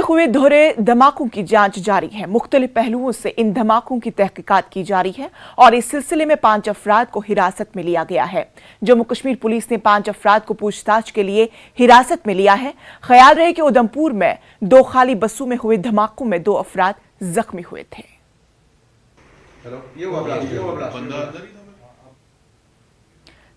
हुए दोहरे धमाकों की जांच जारी है। मुख्तलिफ पहलुओं से इन धमाकों की तहकीकात की जा रही है और इस सिलसिले में 5 अफराद को हिरासत में लिया गया है। जम्मू कश्मीर पुलिस ने 5 अफराद को पूछताछ के लिए हिरासत में लिया है। ख्याल रहे कि उधमपुर में 2 खाली बसों में हुए धमाकों में 2 अफराद जख्मी हुए थे।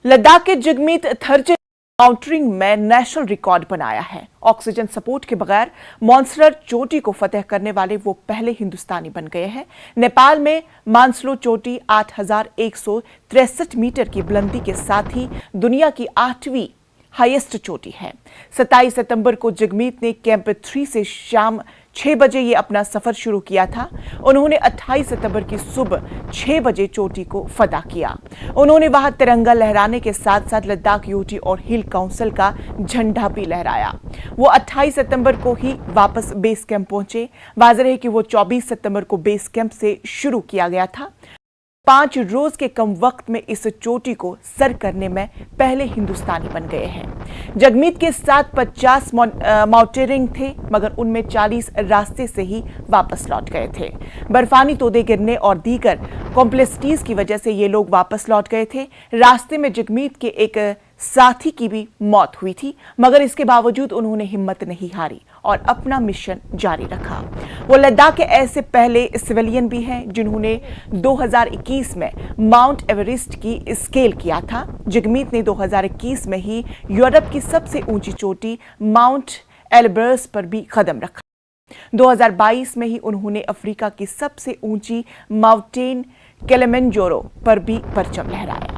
लद्दाख के जगमीत थर्जे माउंटेनिंग में नेशनल रिकॉर्ड बनाया है। ऑक्सीजन सपोर्ट के बगैर मॉन्स्टर चोटी को फतेह करने वाले वो पहले हिंदुस्तानी बन गए हैं। नेपाल में मानसलो चोटी 8,163 मीटर की बुलंदी के साथ ही दुनिया की 8वीं हाईएस्ट चोटी है। 27 सितंबर को जगमीत ने कैंप 3 से शाम 6 बजे ये अपना सफर शुरू किया था। उन्होंने 28 सितंबर की सुबह 6 बजे चोटी को फतह किया। उन्होंने वहां तिरंगा लहराने के साथ साथ लद्दाख यूटी और हिल काउंसिल का झंडा भी लहराया। वो 28 सितंबर को ही वापस बेस कैंप पहुंचे। वाज़ेह है कि वो 24 सितंबर को बेस कैंप से शुरू किया गया था। 5 रोज के कम वक्त में इस चोटी को सर करने में पहले हिंदुस्तानी बन गए हैं। जगमीत के साथ 50 माउंटेनियरिंग थे, मगर उनमें 40 रास्ते से ही वापस लौट गए थे। बर्फानी तोदे गिरने और दीगर कॉम्प्लेक्सिटीज की वजह से ये लोग वापस लौट गए थे। रास्ते में जगमीत के एक साथी की भी मौत हुई थी, मगर इसके बावजूद उन्होंने हिम्मत नहीं हारी और अपना मिशन जारी रखा। वो लद्दाख के ऐसे पहले सिविलियन भी हैं जिन्होंने 2021 में माउंट एवरेस्ट की स्केल किया था। जगमीत ने 2021 में ही यूरोप की सबसे ऊंची चोटी माउंट एल्ब्रस पर भी कदम रखा। 2022 में ही उन्होंने अफ्रीका की सबसे ऊंची माउंटेन किलिमंजारो पर भी परचम लहराया।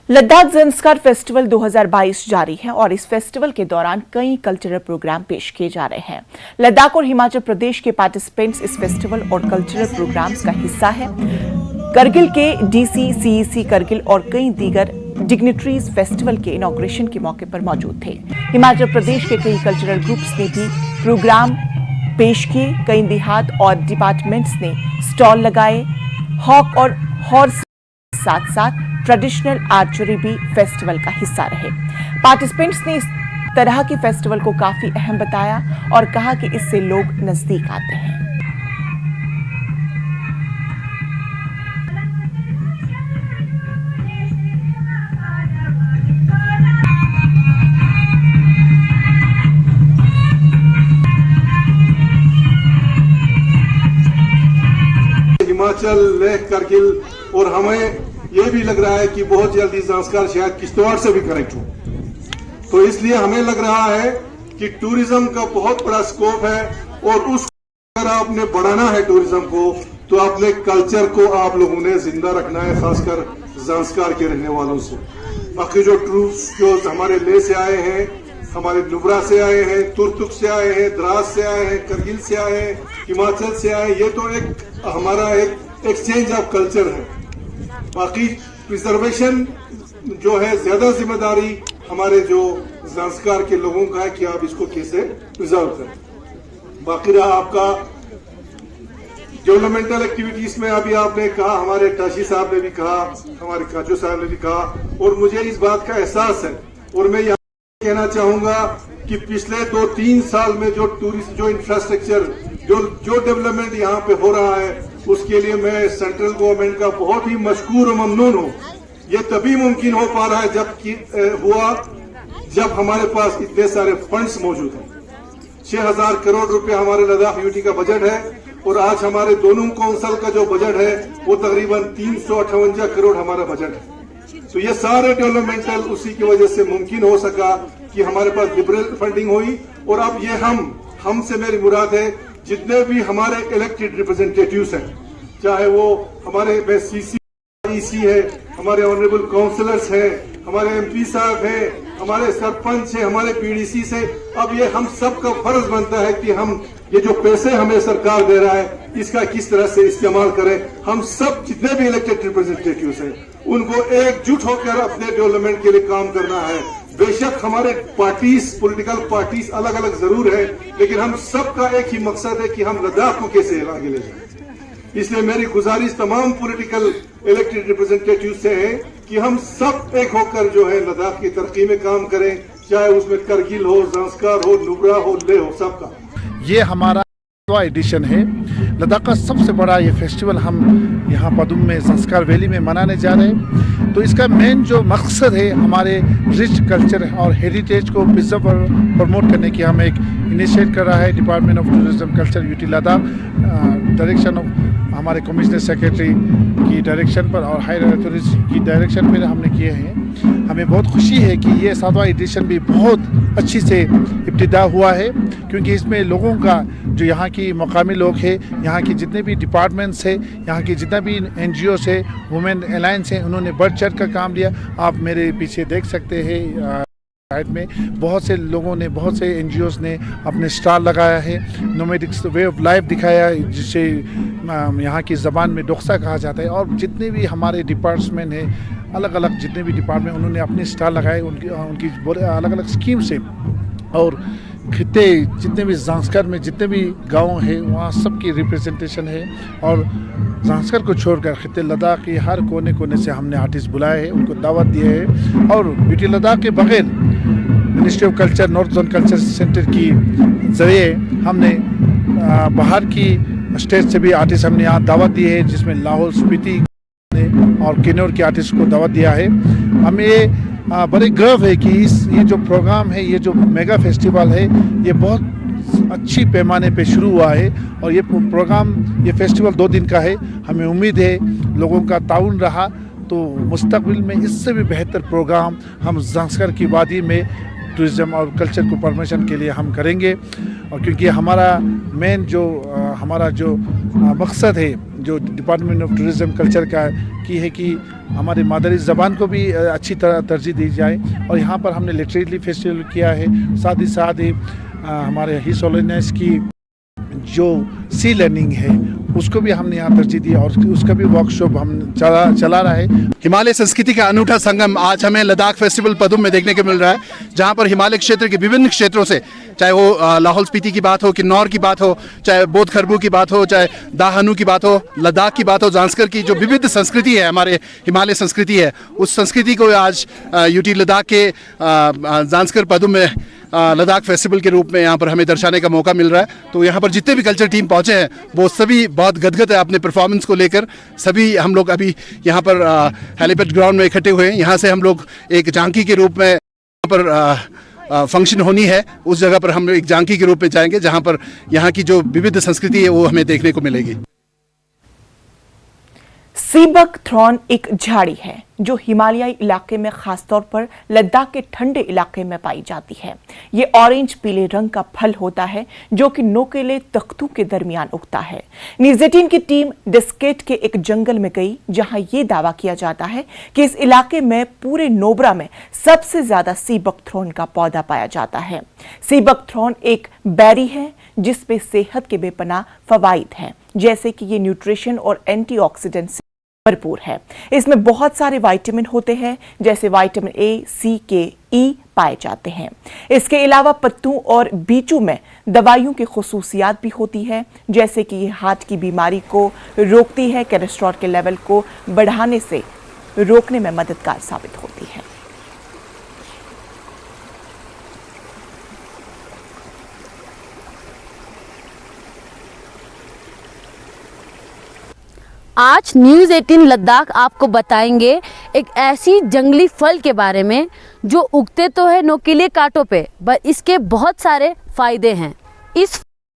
लद्दाख ज़ंस्कार फेस्टिवल 2022 जारी है और इस फेस्टिवल के दौरान कई कल्चरल प्रोग्राम पेश किए जा रहे हैं। लद्दाख और हिमाचल प्रदेश के पार्टिसिपेंट्स इस फेस्टिवल और कल्चरल प्रोग्राम्स का हिस्सा है। करगिल के डीसी, सीईसी करगिल और कई दीगर डिग्निटरीज फेस्टिवल के इनॉग्रेशन के मौके पर मौजूद थे। हिमाचल प्रदेश के कई कल्चरल ग्रुप्स ने भी प्रोग्राम पेश किए। कई देहात और डिपार्टमेंट्स ने स्टॉल लगाए। हॉक और हॉर्स साथ साथ ट्रेडिशनल आर्चरी भी फेस्टिवल का हिस्सा रहे। पार्टिसिपेंट्स ने इस तरह के फेस्टिवल को काफी अहम बताया और कहा कि इससे लोग नजदीक आते हैं। हिमाचल, लेह, करगिल और हमें ये भी लग रहा है कि बहुत जल्दी ज़ंस्कार शायद किश्तवाड़ से भी कनेक्ट हो। तो इसलिए हमें लग रहा है कि टूरिज्म का बहुत बड़ा स्कोप है और उस अगर आपने बढ़ाना है टूरिज्म को तो अपने कल्चर को आप लोगों ने जिंदा रखना है, खासकर ज़ंस्कार के रहने वालों से। बाकी जो ट्रूप्स जो हमारे लेह से आए हैं, हमारे नुब्रा से आए हैं, तुर्तुक से आए हैं, द्रास से आए हैं, करगिल से आए हैं, हिमाचल से आए, ये तो एक हमारा एक एक्सचेंज ऑफ कल्चर है। बाकी प्रिजर्वेशन जो है ज्यादा जिम्मेदारी हमारे जो ज़ंस्कार के लोगों का है कि आप इसको कैसे प्रिजर्व करें। बाकी रहा आपका डेवलपमेंटल एक्टिविटीज में अभी आपने कहा, हमारे टाशी साहब ने भी कहा, हमारे काजू साहब ने भी कहा और मुझे इस बात का एहसास है और मैं यहाँ कहना चाहूंगा कि पिछले 2-3 साल में जो टूरिस्ट जो इंफ्रास्ट्रक्चर जो डेवलपमेंट यहाँ पे हो रहा है उसके लिए मैं सेंट्रल गवर्नमेंट का बहुत ही मशकूर और ममनून हूँ। ये तभी मुमकिन हो पा रहा है जब हमारे पास इतने सारे फंड्स मौजूद हैं। 6,000 करोड़ रुपए हमारे लद्दाख यूटी का बजट है और आज हमारे दोनों काउंसिल का जो बजट है वो तकरीबन 358 करोड़ हमारा बजट है। तो ये सारे डेवलपमेंटल उसी की वजह से मुमकिन हो सका कि हमारे पास लिबरल फंडिंग हुई और अब ये हमसे मेरी मुराद है जितने भी हमारे इलेक्टेड रिप्रेजेंटेटिव्स हैं, चाहे वो हमारे CC है, हमारे ऑनरेबल काउंसलर्स हैं, हमारे MP साहब हैं, हमारे सरपंच हैं, हमारे PDC से, अब ये हम सब का फर्ज बनता है कि हम ये जो पैसे हमें सरकार दे रहा है इसका किस तरह से इस्तेमाल करें। हम सब जितने भी इलेक्टेड रिप्रेजेंटेटिव्स हैं उनको एकजुट होकर अपने डेवलपमेंट के लिए काम करना है। बेशक हमारे पॉलिटिकल पार्टीज अलग अलग जरूर है, लेकिन हम सबका एक ही मकसद है कि हम लद्दाख को कैसे आगे ले जाएं। इसलिए मेरी गुजारिश तमाम पॉलिटिकल इलेक्टेड रिप्रेजेंटेटिव से है कि हम सब एक होकर जो है लद्दाख की तरक्की में काम करें, चाहे उसमें करगिल हो, ज़ांस्कर हो, नुब्रा हो, लेह हो, सबका। ये हमारा एडिशन है। लद्दाख का सबसे बड़ा ये फेस्टिवल हम यहाँ पदुम में ज़ांस्कर वैली में मनाने जा रहे हैं। तो इसका मेन जो मकसद है हमारे रिच कल्चर और हेरिटेज को प्रिजर्व और प्रमोट करने की हम एक इनिशिएट कर रहा है department of tourism culture UT Ladakh direction of हमारे कमिश्नर सेक्रेटरी की डायरेक्शन पर और हायर अथॉरिटी की डायरेक्शन पर हमने किए हैं। हमें बहुत खुशी है कि ये 7वां एडिशन भी बहुत अच्छी से इब्तिदा हुआ है, क्योंकि इसमें लोगों का जो यहाँ की मकामी लोग हैं, यहाँ की जितने भी डिपार्टमेंट्स हैं, यहाँ की जितना भी NGOs है, वुमेन अलायंस है, उन्होंने बढ़ चढ़ कर काम लिया। आप मेरे पीछे देख सकते हैं साइड में बहुत से लोगों ने, बहुत से NGOs ने अपने स्टॉल लगाया है, नोमैडिक्स वे ऑफ लाइफ दिखाया, जिसे यहाँ की ज़बान में डोक्सा कहा जाता है। और जितने भी हमारे डिपार्टमेंट हैं, अलग अलग जितने भी डिपार्टमेंट, उन्होंने अपने स्टॉल लगाए, उनकी अलग अलग स्कीम से। और खिते जितने भी ज़ांस्कर में जितने भी गांव हैं वहाँ सबकी रिप्रेजेंटेशन है। और ज़ांस्कर को छोड़कर खिते लद्दाख के हर कोने कोने से हमने आर्टिस्ट बुलाए हैं, उनको दावत दिए है। और यूटी लद्दाख के बगैर ministry of culture, north zone culture centre की जरिए हमने बाहर की स्टेट से भी आर्टिस्ट हमने यहाँ दावत दी है, जिसमें लाहौल, स्पीति और किन्नौर के आर्टिस्ट को दावत दिया है। हमें ये बड़े गर्व है कि ये जो प्रोग्राम है, ये जो मेगा फेस्टिवल है, ये बहुत अच्छी पैमाने पे शुरू हुआ है। और ये प्रोग्राम, ये फेस्टिवल 2 दिन का है। हमें उम्मीद है लोगों का ताउन रहा तो मुस्तकबिल में इससे भी बेहतर प्रोग्राम हम ज़ांस्कर की वादी में टूरिज़म और कल्चर को प्रमोशन के लिए हम करेंगे। और क्योंकि हमारा मेन जो हमारा जो मकसद है जो डिपार्टमेंट ऑफ टूरिज़म कल्चर का की है कि हमारी मादरी ज़बान को भी अच्छी तरह तरजीह दी जाए। और यहाँ पर हमने लिटरेरी फेस्टिवल किया है, साथ ही हमारे हिज होलिनेस की जो सी लर्निंग है उसको भी हमने यहाँ तरजीह दी और उसका भी वर्कशॉप हम चला रहा है। हिमालय संस्कृति का अनूठा संगम आज हमें लद्दाख फेस्टिवल पदुम में देखने को मिल रहा है, जहाँ पर हिमालय क्षेत्र के विभिन्न क्षेत्रों से, चाहे वो लाहौल स्पीति की बात हो, किन्नौर की बात हो, चाहे बोध खरबू की बात हो, चाहे दाहनु की बात हो, लद्दाख की बात हो, ज़ांस्कर की जो विविध संस्कृति है, हमारे हिमालय संस्कृति है, उस संस्कृति को आज यूटी लद्दाख के ज़ांस्कर पदुम में लद्दाख फेस्टिवल के रूप में यहाँ पर हमें दर्शाने का मौका मिल रहा है। तो यहाँ पर जितने भी कल्चर टीम पहुँचे हैं वो सभी बहुत गदगद है अपने परफॉर्मेंस को लेकर। सभी हम लोग अभी यहाँ पर हेलीपैड ग्राउंड में इकट्ठे हुए हैं। यहाँ से हम लोग एक झांकी के रूप में यहाँ पर फंक्शन होनी है, उस जगह पर हम एक झांकी के रूप में जाएंगे जहाँ पर यहाँ की जो विविध संस्कृति है वो हमें देखने को मिलेगी। सीबक थ्रॉन एक झाड़ी है जो हिमालयी इलाके में खासतौर पर लद्दाख के ठंडे इलाके में पाई जाती है। ये ऑरेंज पीले रंग का फल होता है जो कि नोकेले तख्तों के दरमियान उगता है। न्यूज़ 18 की टीम डिस्केट के एक जंगल में गई जहां ये दावा किया जाता है कि इस इलाके में पूरे नोब्रा में सबसे ज्यादा सीबक थ्रॉन का पौधा पाया जाता है। सीबक थ्रॉन एक बेरी है जिसपे सेहत के बेपनाह फवाइद हैं, जैसे कि ये न्यूट्रिशन और एंटीऑक्सीडेंट से भरपूर है। इसमें बहुत सारे विटामिन होते हैं जैसे विटामिन ए, सी, के, ई पाए जाते हैं। इसके अलावा पत्तों और बीजों में दवाइयों की खुसूसियात भी होती है, जैसे कि ये हार्ट की बीमारी को रोकती है, कोलेस्ट्रॉल के लेवल को बढ़ाने से रोकने में मददगार साबित होती है। आज न्यूज़ 18 लद्दाख आपको बताएंगे एक ऐसी जंगली फल के बारे में जो उगते तो है नोकीले कांटों पे, पर इसके बहुत सारे फायदे हैं। इस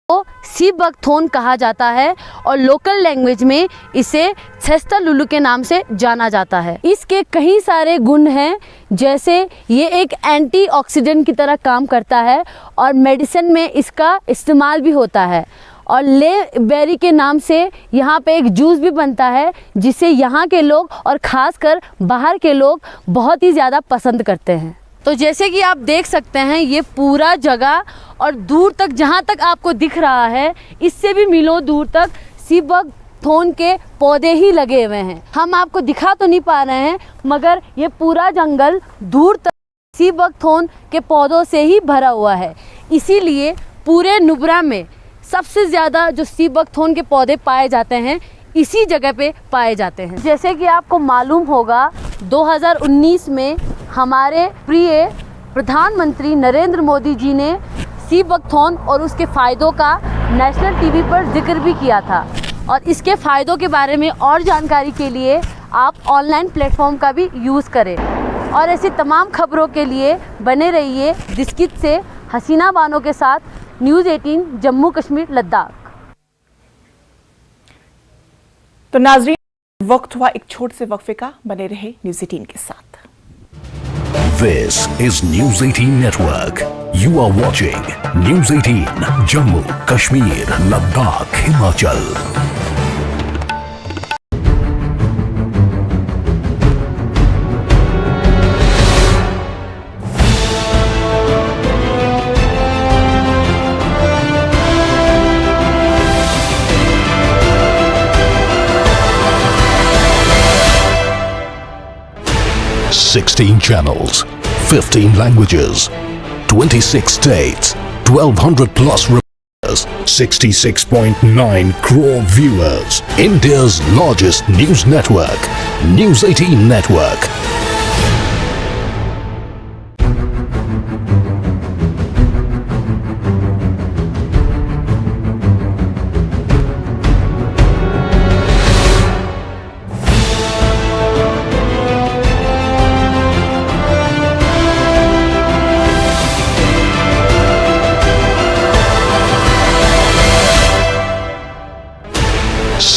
को सीबक थ्रॉन कहा जाता है और लोकल लैंग्वेज में इसे छेस्ता लुलू के नाम से जाना जाता है। इसके कई सारे गुण हैं, जैसे ये एक एंटीऑक्सीडेंट की तरह काम करता है और मेडिसिन में इसका इस्तेमाल भी होता है। और ले बेरी के नाम से यहाँ पे एक जूस भी बनता है जिसे यहाँ के लोग और ख़ासकर बाहर के लोग बहुत ही ज़्यादा पसंद करते हैं। तो जैसे कि आप देख सकते हैं ये पूरा जगह और दूर तक जहाँ तक आपको दिख रहा है इससे भी मीलों दूर तक सी बकथॉर्न के पौधे ही लगे हुए हैं। हम आपको दिखा तो नहीं पा रहे हैं मगर ये पूरा जंगल दूर तक सी बकथॉर्न के पौधों से ही भरा हुआ है। इसीलिए पूरे नुब्रा में सबसे ज़्यादा जो सी बकथॉर्न के पौधे पाए जाते हैं इसी जगह पे पाए जाते हैं। जैसे कि आपको मालूम होगा 2019 में हमारे प्रिय प्रधानमंत्री नरेंद्र मोदी जी ने सी बकथॉर्न और उसके फ़ायदों का नेशनल टीवी पर जिक्र भी किया था और इसके फ़ायदों के बारे में और जानकारी के लिए आप ऑनलाइन प्लेटफॉर्म का भी यूज़ करें और ऐसी तमाम खबरों के लिए बने रहिए दिस्कित से हसीना बानो के साथ न्यूज़ 18 जम्मू कश्मीर लद्दाख। तो नाजरीन वक्त हुआ एक छोटे से वक्फे का, बने रहे न्यूज़ 18 के साथ। This is News 18 Network. You are watching News 18 Jammu, Kashmir, Ladakh, Himachal. Sixteen channels, 15 languages, 26 states, 1200 plus reporters, 66.9 crore viewers. India's largest news network, News 18 Network.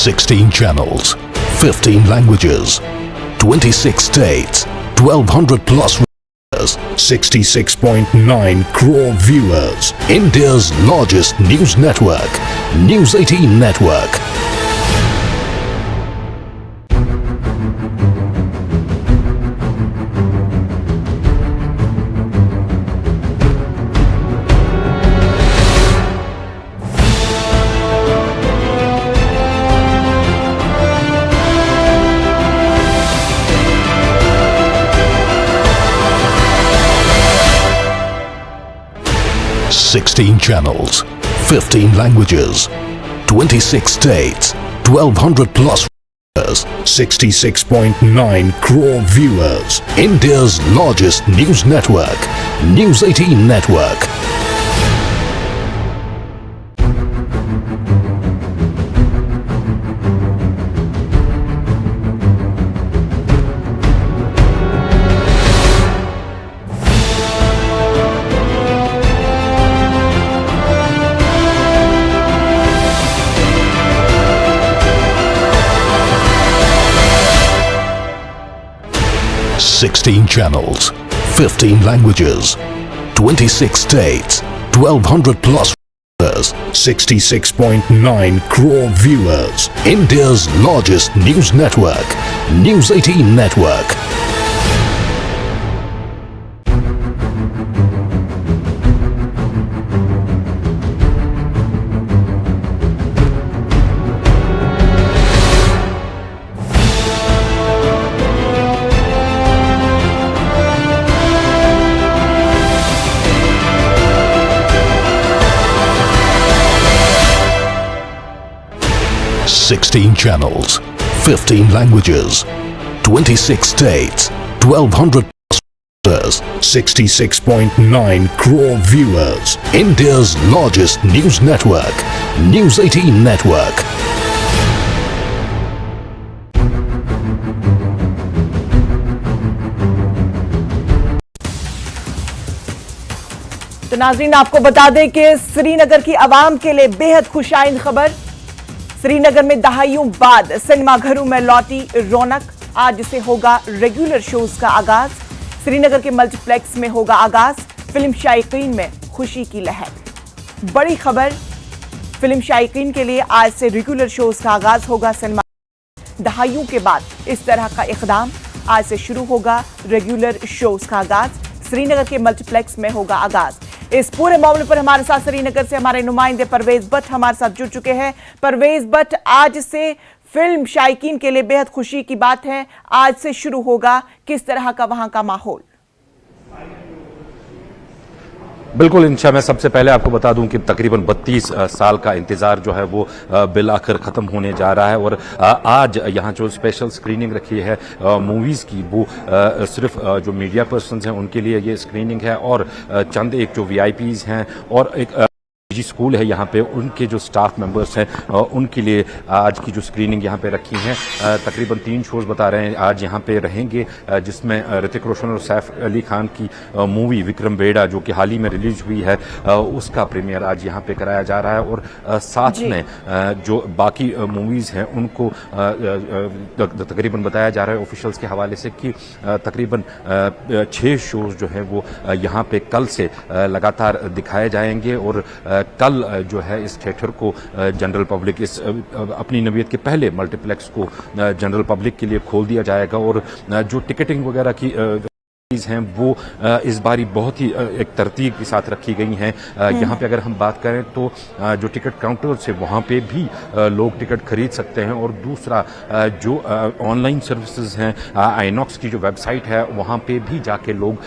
Sixteen channels, 15 languages, 26 states, 1200 plus reporters, 66.9 crore viewers. India's largest news network, News 18 Network. Sixteen channels, 15 languages, 26 states, 1200 plus reporters, 66.9 crore viewers. India's largest news network, News 18 Network. Sixteen channels, 15 languages, 26 states, 1200 plus reporters, 66.9 crore viewers. India's largest news network, News 18 Network. Sixteen channels, 15 languages, 26 states, 1200 plus reporters, 66.9 crore viewers. India's largest news network, News 18 Network. तो नाज़रीन आपको बता दें कि श्रीनगर की आवाम के लिए बेहद खुशाइन खबर। श्रीनगर में दहाइयों बाद सिनेमा घरों में लौटी रौनक। आज से होगा रेगुलर शोज का आगाज। श्रीनगर के मल्टीप्लेक्स में होगा आगाज। फिल्म शायकीन में खुशी की लहर। बड़ी खबर फिल्म शायकीन के लिए आज से रेगुलर शोज का आगाज होगा। सिनेमा दहाइयों के बाद इस तरह का इकदाम, आज से शुरू होगा रेगुलर शोज का आगाज। श्रीनगर के मल्टीप्लेक्स में होगा आगाज। इस पूरे मामले पर हमारे साथ श्रीनगर से हमारे नुमाइंदे परवेज भट्ट हमारे साथ जुड़ चुके हैं। परवेज भट्ट, आज से फिल्म शायकीन के लिए बेहद खुशी की बात है, आज से शुरू होगा, किस तरह का वहां का माहौल? बिल्कुल इंशा, मैं सबसे पहले आपको बता दूं कि तकरीबन 32 साल का इंतजार जो है वो बिल आखिर खत्म होने जा रहा है और आज यहाँ जो स्पेशल स्क्रीनिंग रखी है मूवीज की, वो सिर्फ जो मीडिया पर्सन्स हैं उनके लिए ये स्क्रीनिंग है और चंद एक जो वीआईपीज हैं और एक निजी स्कूल है यहाँ पे, उनके जो स्टाफ मेंबर्स हैं उनके लिए आज की जो स्क्रीनिंग यहाँ पे रखी है। तकरीबन 3 शोज बता रहे हैं आज यहाँ पे रहेंगे, जिसमें ऋतिक रोशन और सैफ अली खान की मूवी विक्रम बेड़ा जो कि हाल ही में रिलीज हुई है, उसका प्रीमियर आज यहाँ पे कराया जा रहा है और साथ में जो बाकी मूवीज हैं उनको तकरीबन बताया जा रहा है ऑफिशियल्स के हवाले से कि तकरीबन 6 शोज जो है वो यहाँ पे कल से लगातार दिखाए जाएंगे और कल जो है इस थिएटर को जनरल पब्लिक, इस अपनी नवीयत के पहले मल्टीप्लेक्स को जनरल पब्लिक के लिए खोल दिया जाएगा और जो टिकटिंग वगैरह की हैं वो इस बारी बहुत ही एक तरतीब के साथ रखी गई हैं। यहाँ पे अगर हम बात करें तो जो टिकट काउंटर्स है वहाँ पे भी लोग टिकट खरीद सकते हैं और दूसरा जो ऑनलाइन सर्विसेज हैं, आइनॉक्स की जो वेबसाइट है वहाँ पे भी जाके लोग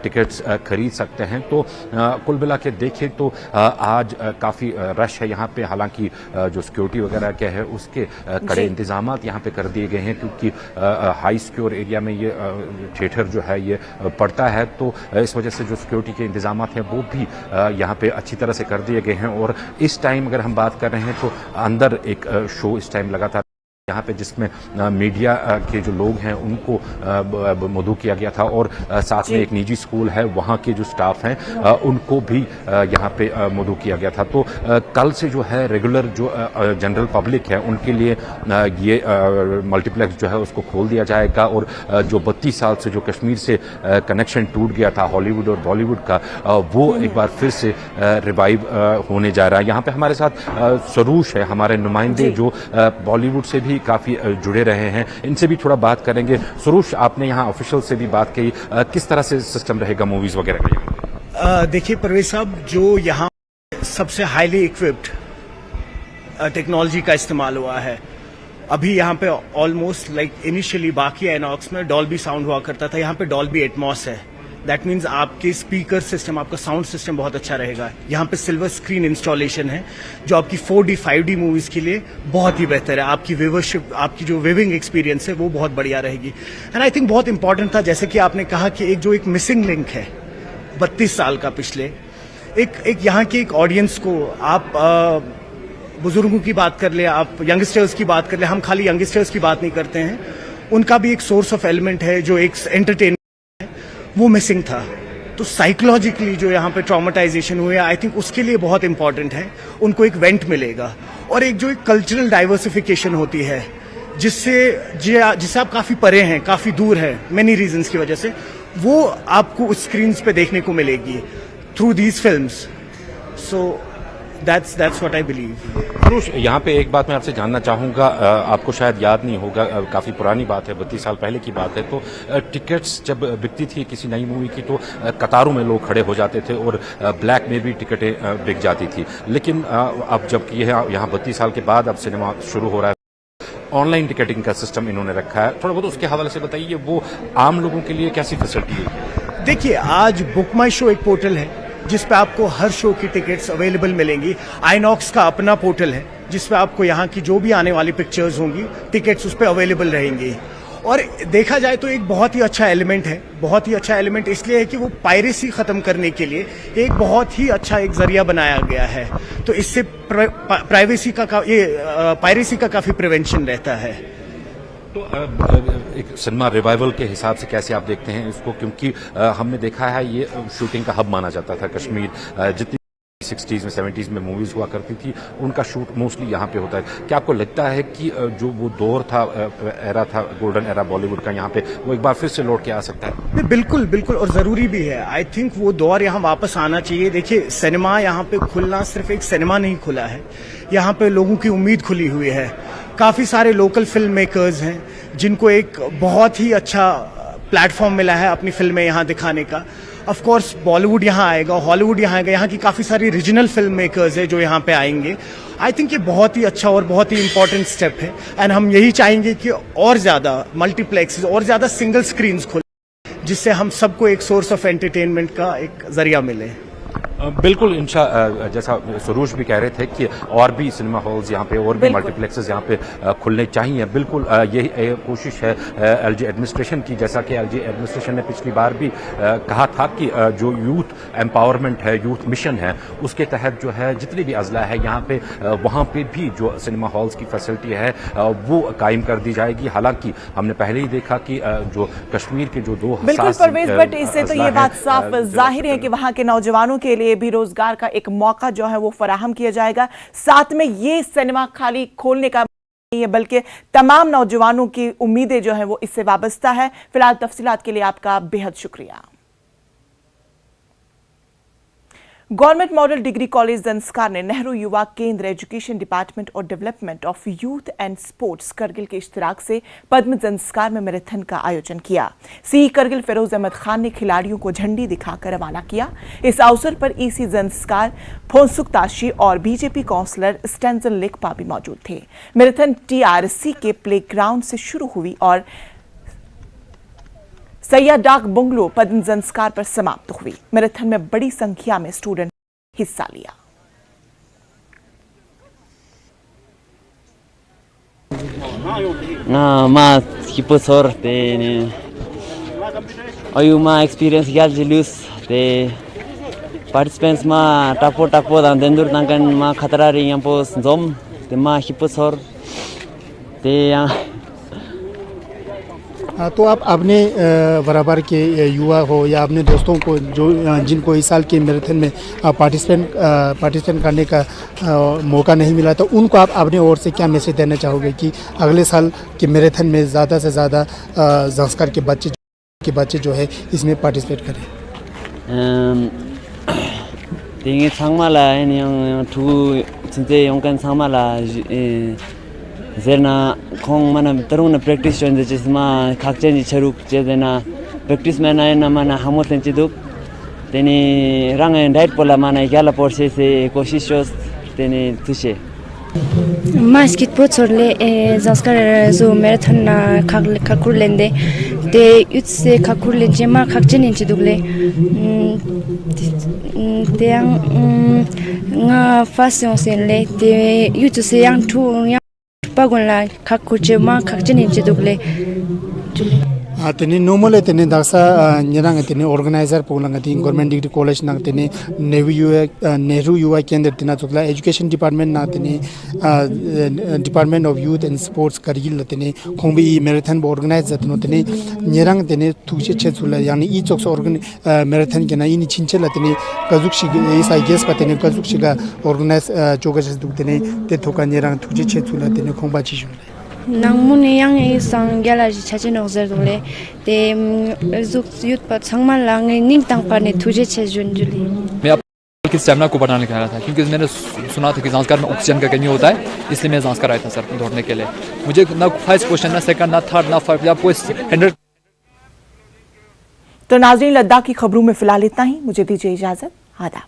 टिकट्स खरीद सकते हैं। तो कुल मिला के देखें तो आज काफ़ी रश है यहाँ पे, हालांकि जो सिक्योरिटी वगैरह क्या है उसके कड़े इंतजाम यहाँ पे कर दिए गए हैं क्योंकि हाई सिक्योर एरिया में ये थिएटर जो है ये पड़ता है, तो इस वजह से जो सिक्योरिटी के इंतजाम हैं वो भी यहाँ पे अच्छी तरह से कर दिए गए हैं। और इस टाइम अगर हम बात कर रहे हैं तो अंदर एक शो इस टाइम लगातार यहाँ पे जिसमें मीडिया के जो लोग हैं उनको मदऊ किया गया था और साथ में एक निजी स्कूल है वहाँ के जो स्टाफ हैं उनको भी यहाँ पे मदऊ किया गया था। तो कल से जो है रेगुलर जो जनरल पब्लिक है उनके लिए ये मल्टीप्लेक्स जो है उसको खोल दिया जाएगा और जो 32 साल से जो कश्मीर से कनेक्शन टूट गया था हॉलीवुड और बॉलीवुड का, वो एक बार फिर से रिवाइव होने जा रहा है। यहाँ पे हमारे साथ सरूश है, हमारे नुमाइंदे जो बॉलीवुड से भी काफी जुड़े रहे हैं, इनसे भी थोड़ा बात करेंगे। सुरूश, आपने यहाँ ऑफिशियल से भी बात की, किस तरह से सिस्टम रहेगा मूवीज वगैरह का? देखिए परवेज साहब, जो यहाँ सबसे हाईली इक्विप्ड टेक्नोलॉजी का इस्तेमाल हुआ है, अभी यहाँ पे ऑलमोस्ट लाइक इनिशियली बाकी आइनॉक्स में डॉल्बी साउंड हुआ करता था, यहाँ पे डॉल्बी एटमॉस है। दैट मीन्स आपके स्पीकर सिस्टम, आपका साउंड सिस्टम बहुत अच्छा रहेगा। यहाँ पे सिल्वर स्क्रीन इंस्टॉलेशन है जो आपकी 4D 5D मूवीज के लिए बहुत ही बेहतर है। आपकी व्यूवरशिप, आपकी जो व्यूइंग एक्सपीरियंस है वो बहुत बढ़िया रहेगी। एंड आई थिंक बहुत इंपॉर्टेंट था, जैसे कि आपने कहा कि एक मिसिंग लिंक है 32 साल का पिछले, एक यहाँ की एक ऑडियंस को आप बुजुर्गों की बात कर ले, आप यंगस्टर्स की बात कर ले, हम खाली यंगस्टर्स की बात नहीं करते हैं, उनका भी एक सोर्स ऑफ एलिमेंट है जो एक एंटरटेनमेंट, वो मिसिंग था। तो साइकोलॉजिकली जो यहाँ पे ट्रॉमेटाइजेशन हुए, आई थिंक उसके लिए बहुत इंपॉर्टेंट है, उनको एक वेंट मिलेगा और एक जो एक कल्चरल डाइवर्सिफिकेशन होती है जिससे आप काफी परे हैं, काफी दूर है मेनी रीजंस की वजह से, वो आपको उस स्क्रीन्स पे देखने को मिलेगी through these films. So That's what I believe. पुरुष, यहाँ पे एक बात मैं आपसे जानना चाहूँगा, आपको शायद याद नहीं होगा, काफ़ी पुरानी बात है, 32 साल पहले की बात है, तो टिकट्स जब बिकती थी किसी नई मूवी की तो कतारों में लोग खड़े हो जाते थे और ब्लैक में भी टिकटें बिक जाती थी। लेकिन अब जब यहाँ 32 साल के बाद अब सिनेमा शुरू हो रहा है, ऑनलाइन टिकटिंग का सिस्टम इन्होंने रखा है, थोड़ा बहुत उसके हवाले से बताइए, वो आम लोगों के लिए कैसी फैसिलिटी है? देखिए, आज बुक माई शो एक पोर्टल है जिस पे आपको हर शो की टिकट्स अवेलेबल मिलेंगी। आइनॉक्स का अपना पोर्टल है जिस पे आपको यहाँ की जो भी आने वाली पिक्चर्स होंगी, टिकट्स उस पे अवेलेबल रहेंगी। और देखा जाए तो एक बहुत ही अच्छा एलिमेंट है, बहुत ही अच्छा एलिमेंट इसलिए है कि वो पायरेसी खत्म करने के लिए एक बहुत ही अच्छा एक जरिया बनाया गया है। तो इससे पायरेसी का काफी प्रिवेंशन रहता है। तो एक सिनेमा रिवाइवल के हिसाब से कैसे आप देखते हैं इसको, क्योंकि हमने देखा है ये शूटिंग का हब माना जाता था कश्मीर, जितनी 60s में 70s में मूवीज हुआ करती थी, उनका शूट मोस्टली यहाँ पे होता है। क्या आपको लगता है कि जो वो दौर था, एरा था, गोल्डन एरा बॉलीवुड का, यहाँ पे वो एक बार फिर से लौट के आ सकता है? नहीं, बिल्कुल बिल्कुल, और ज़रूरी भी है। आई थिंक वो दौर यहाँ वापस आना चाहिए। देखिए, सिनेमा यहाँ पे खुलना सिर्फ एक सिनेमा नहीं खुला है, यहाँ पे लोगों की उम्मीद खुली हुई है। काफ़ी सारे लोकल फिल्म मेकर्स हैं जिनको एक बहुत ही अच्छा प्लेटफॉर्म मिला है अपनी फिल्में यहाँ दिखाने का। ऑफ कोर्स बॉलीवुड यहाँ आएगा, हॉलीवुड यहाँ आएगा, यहाँ की काफ़ी सारी रीजनल फिल्म मेकर्स है जो यहाँ पे आएंगे। आई थिंक ये बहुत ही अच्छा और बहुत ही इंपॉर्टेंट स्टेप है, एंड हम यही चाहेंगे कि और ज़्यादा मल्टीप्लेक्सेस और ज़्यादा सिंगल स्क्रीन्स खुले, जिससे हम सबको एक सोर्स ऑफ एंटरटेनमेंट का एक जरिया मिले। बिल्कुल जैसा सुरूज भी कह रहे थे कि और भी सिनेमा हॉल्स यहाँ पे और भी मल्टीप्लेक्सेस यहाँ पे खुलने चाहिए। बिल्कुल यही कोशिश है एलजी एडमिनिस्ट्रेशन की, जैसा कि एलजी एडमिनिस्ट्रेशन ने पिछली बार भी कहा था कि जो यूथ एम्पावरमेंट है, यूथ मिशन है, उसके तहत जो है जितनी भी अजला है यहाँ पे वहाँ पे भी जो सिनेमा हॉल्स की फैसिलिटी है वो कायम कर दी जाएगी। हालांकि हमने पहले ही देखा कि जो कश्मीर के जो दो बिल्कुल परवेज, बट इससे तो ये बात साफ जाहिर है कि वहाँ के नौजवानों के लिए भी रोजगार का एक मौका जो है वो फराहम किया जाएगा। साथ में ये सिनेमा खाली खोलने का नहीं है, बल्कि तमाम नौजवानों की उम्मीदें जो है वो इससे वाबस्ता है। फिलहाल तफसीलात के लिए आपका बेहद शुक्रिया। Government model degree college Zanskar ने नेहरू युवा केंद्र, एजुकेशन डिपार्टमेंट और development of youth and sports Kargil के इश्तिराक से पद्म ज़ंस्कार में मैराथन का आयोजन किया। सीई करगिल फिरोज अहमद खान ने खिलाड़ियों को झंडी दिखाकर रवाना किया। इस अवसर पर ईसी ज़ंस्कार, फोनसुक ताशी और बीजेपी काउंसलर स्टेंजन लेकपा भी मौजूद थे। मैराथन टीआरसी के प्लेग्राउंड से शुरू हुई और सैया डाक बंगलो पद्म ज़ंस्कार पर समाप्त हुई। मैराथन में बड़ी संख्या में स्टूडेंट हिस्सा लिया। मा हिपोसर ते अयु मा एक्सपीरियंस याल जिलुस ते पार्टिसिपेंट्स मा टापो टापो दांदेंदुर तांकन मा खतरा रे यंपो जोम ते मा हिपोसर ते तो आप अपने बराबर के युवा हो या अपने दोस्तों को जो जिनको इस साल के मैराथन में पार्टिसिपेंट करने का मौका नहीं मिला, तो उनको आप अपने ओर से क्या मैसेज देना चाहोगे कि अगले साल के मैराथन में ज़्यादा से ज़्यादा ज़ंस्कार के बच्चे जो है इसमें पार्टिसिपेट करें? तेंगे सांगमाला एनियंग ठू चिंते योंकन सांगमाला जेना खोंग माना तरुण प्रैक्टिस जोन जिसमा खाकचेन छरुक जेना प्रैक्टिस में ना माना हमोतन चिदुक तेनी रंग डाइट पोला माना याला पोर्से से कोशिश तेनी तुशे मास्किट पोचरले ज़ंस्कार जो मैराथन खाकुर लेंदे ते युथ से खाकुर लेंजे मा खाकचेन चिदुकले ते nga fast ले ते युथ से yang ठू पागुनला खाकुचे मा खाकचेन चिदुकले तेने नॉर्मल तेने दासा निरंग तेने ऑर्गेनाइजर पोलंग ती गवर्नमेंट डिग्री कॉलेज ना तेने नेहरू युवा केंद्र तेना चुकला एजुकेशन डिपार्टमेंट ना तेने department of youth and sports Kargil तेने खोंबी मैराथन ऑर्गेनाइज जतनो तेने निरंग तेने तुचे छेचुला यानी ई चोक्स मैराथन के ना इ छिनचे तेने कजुक्षी इस आई गेस पतेने कजुक्षी का ऑर्गेनाइज चोगस तेने ते थोका निरंग तुचे छेचुला तेने खोंबा चिजुला नांगमुने yang sang gyala ji chache no zer dole te zuk yut pat sangman lang ning tang par ne thuje che jun juli मैं अपनी स्टेमिना को बढ़ाने का था, क्योंकि मैंने सुना था कि ज़ंस्कार में ऑक्सीजन का कमी होता है, इसलिए मैं ज़ंस्कार आया था सर दौड़ने के लिए। मुझे ना फर्स्ट पोजीशन, ना सेकंड, ना थर्ड, ना फोर्थ, या कोई 100। तो नाज़रीन, लद्दाख की खबरों में फिलहाल इतना ही। मुझे दीजिए इजाजत। आदाब।